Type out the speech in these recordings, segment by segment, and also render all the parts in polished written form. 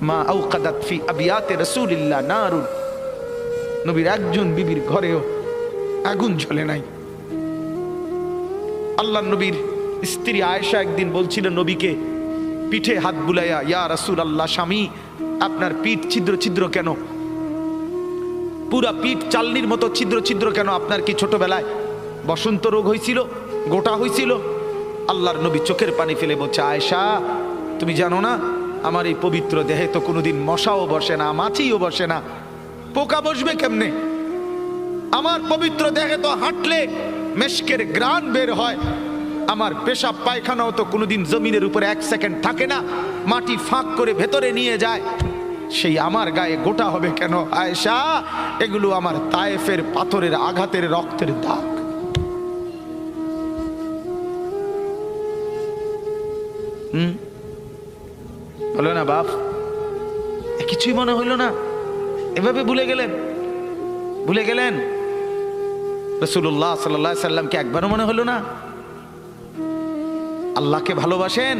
মা আওকাদাত ফি আবিয়াতে রাসূলিল্লাহ নারুন, নবীর একজন বিবির ঘরেও আগুন জ্বলে নাই। আল্লাহর নবীর স্ত্রী আয়েশা একদিন বলছিলেন নবীকে, পিঠে হাত বুলাইয়া, ইয়া রাসূলুল্লাহ, স্বামী আপনার পিঠ ছিদ্র ছিদ্র কেন? পুরা পিঠ চালনির মতো ছিদ্র ছিদ্র কেন? আপনার কি ছোটবেলায় বসন্ত রোগ হয়েছিল, গোটা হয়েছিল? আল্লাহর নবী চোখের পানি ফেলে বলছে, আয়েশা তুমি জানো না আমার এই পবিত্র দেহে তো কোনোদিন মশাও বসে না, মাছিও বসে না, পোকা বসবে কেমনে? আমার পবিত্র দেহে তো হাঁটলে মেশকের গ্রান বের হয়, আমার পেশাব পায়খানাও তো কোনোদিন জমিনের উপরে 1 সেকেন্ড থাকে না, মাটি ফাঁক করে ভেতরে নিয়ে যায়, সেই আমার গায়ে গোটা হবে কেন? আয়েশা এগুলো আমার তায়েফের পাথরের আঘাতের রক্তের দাগ। বলো না বাপ, কিছুই মনে হইল না? এভাবে ভুলে গেলেন? ভুলে গেলেন রাসূলুল্লাহ সাল্লাল্লাহু আলাইহি সাল্লামকে একবারও মনে হলো না? আল্লাহকে ভালোবাসেন,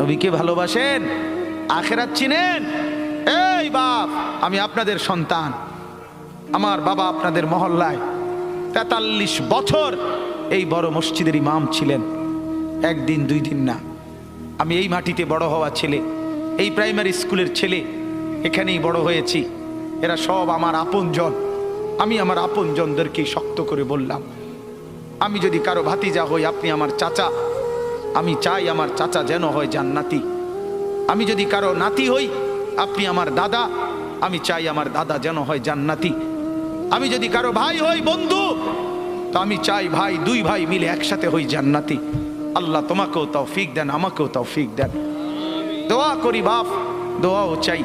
নবীকে ভালোবাসেন, আখিরাত চিনেন? এই বাপ, আমি আপনাদের সন্তান, আমার বাবা আপনাদের মহল্লায় 43 বছর এই বড় মসজিদের ইমাম ছিলেন, একদিন 2 দিন না। আমি এই মাটিতে বড় হওয়া ছেলে, এই প্রাইমারি স্কুলের ছেলে, এখানেই বড় হয়েছি। এরা সব আমার আপনজন। আমি আমার আপনজনদেরকে শক্ত করে বললাম, আমি যদি কারো ভাতিজা হই আপনি আমার চাচা, আমি চাই আমার চাচা যেন হয় জান্নাতি। আমি যদি কারো নাতি হই আপনি আমার দাদা, আমি চাই আমার দাদা যেন হয় জান্নাতি। আমি যদি কারো ভাই হই, বন্ধু, তো আমি চাই ভাই 2 ভাই মিলে একসাথে হই জান্নাতি। আল্লাহ তোমাকেও তৌফিক দেন, আমাকেও তৌফিক দেন। দোয়া করি বাপ, দোয়াও চাই।